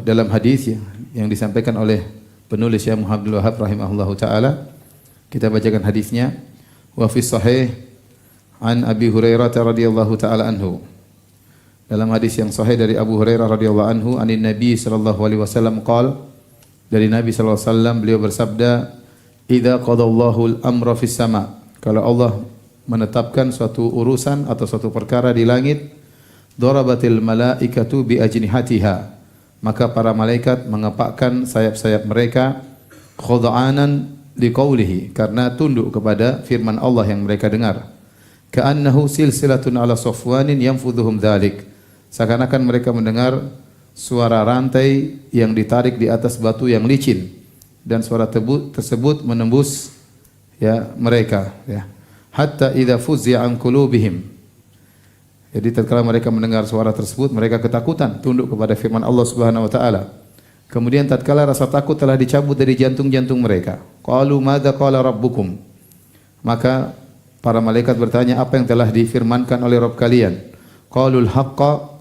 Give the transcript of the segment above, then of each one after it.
dalam hadis yang disampaikan oleh penulis Syekh Muhammad Abdul Wahhab rahimahullahu taala. Kita bacakan hadisnya. Wa fi sahih an Abi Hurairah radhiyallahu taala anhu. Dalam hadis yang sahih dari Abu Hurairah radhiyallahu anhu, anin Nabi sallallahu alaihi wasallam qala, dari Nabi sallallahu alaihi wasallam beliau bersabda, "Idza qadallahu al-amra fis sama." Kalau Allah menetapkan suatu urusan atau suatu perkara di langit, darabatil malaikatu bi ajnihatiha, maka para malaikat mengepakkan sayap-sayap mereka khud'anan liqaulihi, karena tunduk kepada firman Allah yang mereka dengar. Ka'annahu silsilatun ala safwanin yanfudhuhum dzalik, seakan-akan mereka mendengar suara rantai yang ditarik di atas batu yang licin, dan suara tersebut menembus mereka hatta idza fuzzi'a an qulubihim. Jadi tatkala mereka mendengar suara tersebut, mereka ketakutan, tunduk kepada firman Allah Subhanahu wa taala. Kemudian tatkala rasa takut telah dicabut dari jantung-jantung mereka, qalu madza qala rabbukum, maka para malaikat bertanya, apa yang telah difirmankan oleh Rabb kalian? Qalul haqqa,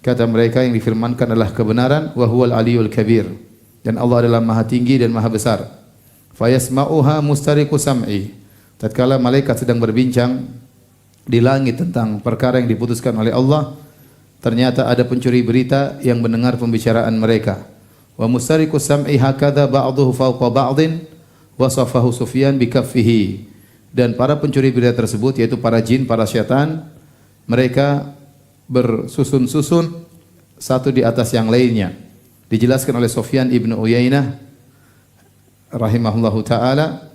kata mereka yang difirmankan adalah kebenaran, wa huwal aliyul kabir, dan Allah adalah maha tinggi dan maha besar. Fayasma'uha mustariqu sam'i, tatkala malaikat sedang berbincang di langit tentang perkara yang diputuskan oleh Allah, ternyata ada pencuri berita yang mendengar pembicaraan mereka. Wa mustariqu sam'i hakadha ba'duhu fawqa ba'din wasafahu Sufyan bikaffihi, dan para pencuri berita tersebut yaitu para jin, para syaitan, mereka bersusun-susun satu di atas yang lainnya. Dijelaskan oleh Sufyan ibnu Uyainah rahimahullahu taala,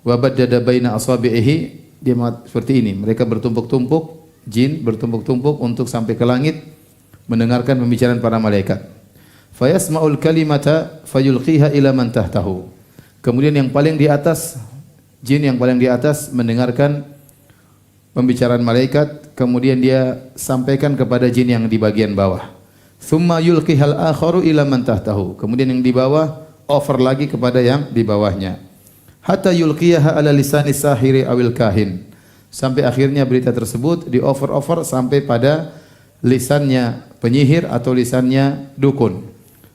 wa baddada baina asabi'ihi, dia seperti ini, mereka bertumpuk-tumpuk, jin bertumpuk-tumpuk untuk sampai ke langit mendengarkan pembicaraan para malaikat. Fayasma'ul kalimata fayulqiha ila man tahtahu, kemudian yang paling di atas, jin yang paling di atas mendengarkan pembicaraan malaikat, kemudian dia sampaikan kepada jin yang di bagian bawah. Thumma yulqihal akharu ila man tahtahu, kemudian yang di bawah offer lagi kepada yang di bawahnya. Hatta yulqiyaha ala lisani sahiri awil kahin, sampai akhirnya berita tersebut di offer sampai pada lisannya penyihir atau lisannya dukun.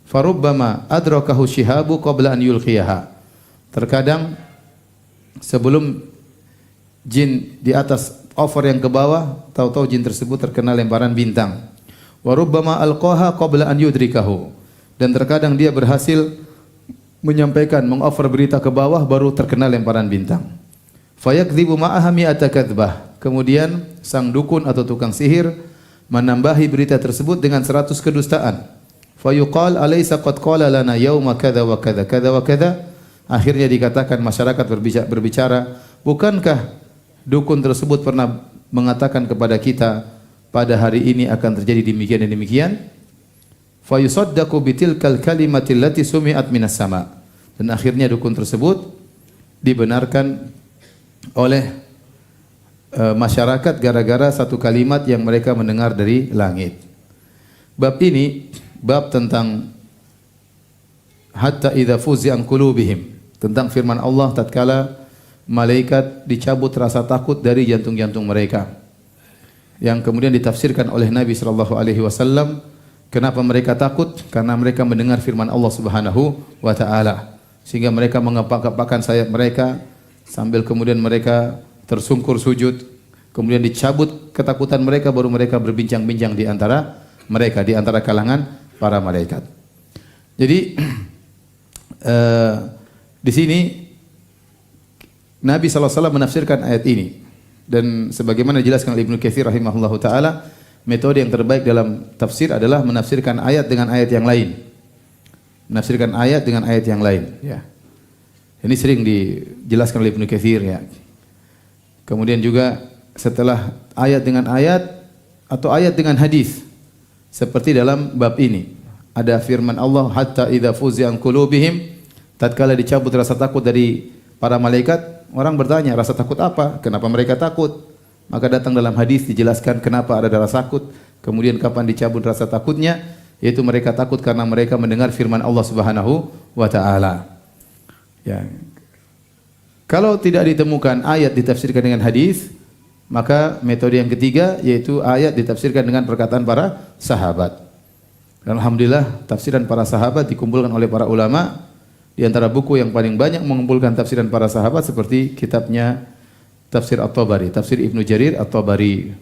Farubbama adrakahu shihabu qabla an yulqiyaha, terkadang sebelum jin di atas offer yang ke bawah, tahu-tahu jin tersebut terkena lemparan bintang. Wa rubbama alqaha qabla an yudrikahu, dan terkadang dia berhasil menyampaikan, mengoffer berita ke bawah baru terkena lemparan bintang. Fayakdzibu ma'aha mi'ata kadzbah, kemudian sang dukun atau tukang sihir menambahi berita tersebut dengan 100 kedustaan. Fayuqal alaysa qad qala lana yauma kadza wa kadza kadza wa kadza, akhirnya dikatakan, masyarakat berbicara, bukankah dukun tersebut pernah mengatakan kepada kita pada hari ini akan terjadi demikian dan demikian? Fayusaddaqu bitilkal kalimati allati sumi'at minas sama, dan akhirnya dukun tersebut dibenarkan oleh masyarakat gara-gara satu kalimat yang mereka mendengar dari langit. Bab ini bab tentang hatta idza fuzi'a an qulubihim, tentang firman Allah tatkala malaikat dicabut rasa takut dari jantung-jantung mereka, yang kemudian ditafsirkan oleh Nabi sallallahu alaihi wasallam. Kenapa mereka takut? Karena mereka mendengar firman Allah Subhanahu wa taala, sehingga mereka mengepak-epakkan sayap mereka sambil kemudian mereka tersungkur sujud. Kemudian dicabut ketakutan mereka, baru mereka berbincang-bincang di antara mereka, di antara kalangan para malaikat. Jadi di sini Nabi SAW menafsirkan ayat ini, dan sebagaimana dijelaskan oleh Ibnu Katsir rahimahullahu taala, metode yang terbaik dalam tafsir adalah menafsirkan ayat dengan ayat yang lain. Menafsirkan ayat dengan ayat yang lain, ya. Ini sering dijelaskan oleh Ibnu Katsir, ya. Kemudian juga setelah ayat dengan ayat atau ayat dengan hadis, seperti dalam bab ini ada firman Allah, hatta idza fuzi'a an qulubihim, tatkala dicabut rasa takut dari para malaikat, orang bertanya, rasa takut apa? Kenapa mereka takut? Maka datang dalam hadis dijelaskan kenapa ada rasa takut, kemudian kapan dicabut rasa takutnya, yaitu mereka takut karena mereka mendengar firman Allah Subhanahu wa taala. Ya. Kalau tidak ditemukan ayat ditafsirkan dengan hadis, maka metode yang ketiga yaitu ayat ditafsirkan dengan perkataan para sahabat. Dan alhamdulillah tafsiran para sahabat dikumpulkan oleh para ulama. Di antara buku yang paling banyak mengumpulkan tafsiran para sahabat seperti kitabnya Tafsir At-Tabari, Tafsir Ibnu Jarir At-Tabari.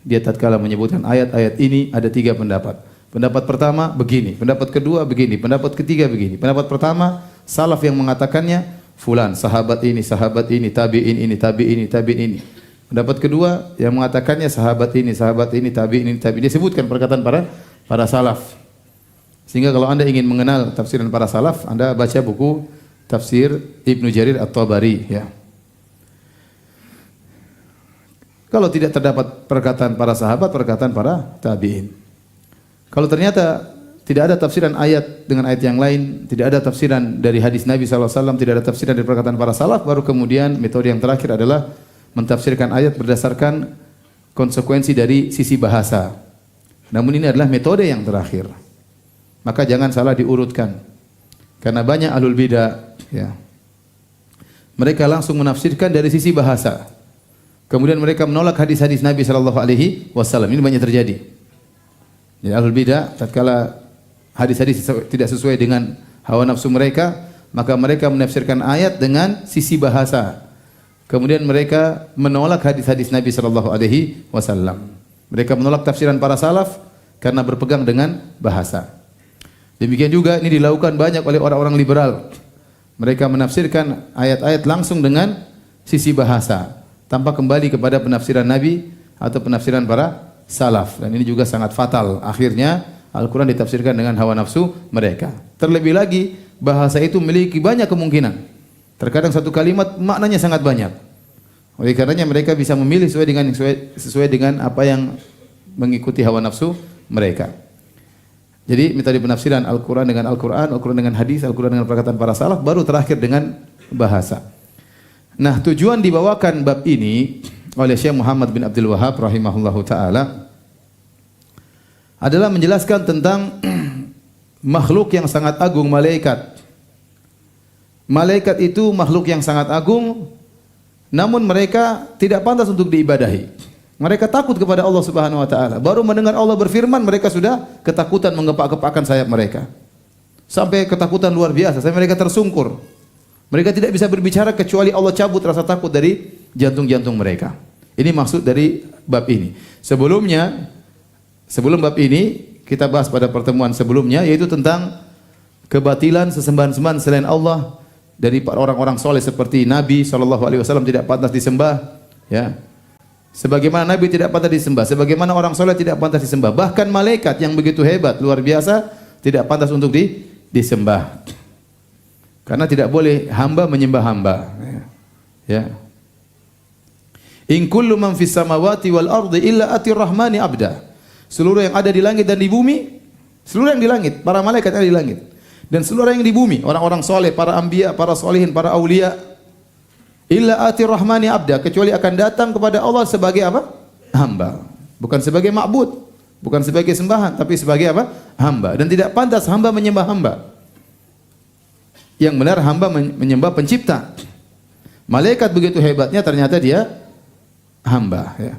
Dia tatkala menyebutkan ayat-ayat ini ada 3 pendapat. Pendapat pertama begini, pendapat kedua begini, pendapat ketiga begini. Pendapat pertama, salaf yang mengatakannya fulan, sahabat ini, tabi'in ini, tabi'in ini, tabi'in ini. Pendapat kedua yang mengatakannya sahabat ini, tabi'in ini, tabi'in. Dia sebutkan perkataan para salaf. Sehingga kalau Anda ingin mengenal tafsiran para salaf, Anda baca buku Tafsir Ibnu Jarir At-Tabari, ya. Kalau tidak terdapat perkataan para sahabat, perkataan para tabi'in. Kalau ternyata tidak ada tafsiran ayat dengan ayat yang lain, tidak ada tafsiran dari hadis Nabi SAW, tidak ada tafsiran dari perkataan para salaf, baru kemudian metode yang terakhir adalah mentafsirkan ayat berdasarkan konsekuensi dari sisi bahasa. Namun ini adalah metode yang terakhir. Maka jangan salah diurutkan. Karena banyak ahlul bidah, ya. Mereka langsung menafsirkan dari sisi bahasa. Kemudian mereka menolak hadis-hadis Nabi SAW. Ini banyak terjadi. Jadi ahlul bidah tatkala hadis-hadis tidak sesuai dengan hawa nafsu mereka, maka mereka menafsirkan ayat dengan sisi bahasa. Kemudian mereka menolak hadis-hadis Nabi SAW. Mereka menolak tafsiran para salaf karena berpegang dengan bahasa. Demikian juga ini dilakukan banyak oleh orang-orang liberal. Mereka menafsirkan ayat-ayat langsung dengan sisi bahasa, tanpa kembali kepada penafsiran Nabi atau penafsiran para salaf. Dan ini juga sangat fatal. Akhirnya Al-Quran ditafsirkan dengan hawa nafsu mereka. Terlebih lagi, bahasa itu memiliki banyak kemungkinan. Terkadang satu kalimat maknanya sangat banyak. Oleh karenanya mereka bisa memilih sesuai dengan apa yang mengikuti hawa nafsu mereka. Jadi metode penafsiran Al-Quran dengan Al-Quran, Al-Quran dengan hadis, Al-Quran dengan perkataan para salaf, baru terakhir dengan bahasa. Nah, tujuan dibawakan bab ini oleh Syekh Muhammad bin Abdul Wahhab rahimahullahu taala adalah menjelaskan tentang makhluk yang sangat agung, malaikat. Malaikat itu makhluk yang sangat agung, namun mereka tidak pantas untuk diibadahi. Mereka takut kepada Allah Subhanahu wa taala. Baru mendengar Allah berfirman, mereka sudah ketakutan, mengepak-kepakkan sayap mereka. Sampai ketakutan luar biasa, sampai mereka tersungkur. Mereka tidak bisa berbicara kecuali Allah cabut rasa takut dari jantung-jantung mereka. Ini maksud dari bab ini. Sebelum bab ini kita bahas pada pertemuan sebelumnya, yaitu tentang kebatilan sesembahan-sembahan selain Allah dari orang-orang soleh seperti Nabi SAW tidak pantas disembah, ya. Sebagaimana Nabi tidak pantas disembah, sebagaimana orang soleh tidak pantas disembah, bahkan malaikat yang begitu hebat luar biasa tidak pantas untuk disembah. Karena tidak boleh hamba menyembah hamba, ya. In kullu man fis samawati wal ardi illa atir rahmani abda. Seluruh yang ada di langit dan di bumi, seluruh yang di langit, para malaikat yang ada di langit, dan seluruh yang di bumi, orang-orang soleh, para anbiya, para solihin, para aulia, illa atir rahmani abda, kecuali akan datang kepada Allah sebagai apa? Hamba. Bukan sebagai ma'bud, bukan sebagai sembahan, tapi sebagai apa? Hamba. Dan tidak pantas hamba menyembah hamba. Yang benar hamba menyembah pencipta. Malaikat begitu hebatnya, ternyata dia hamba, ya.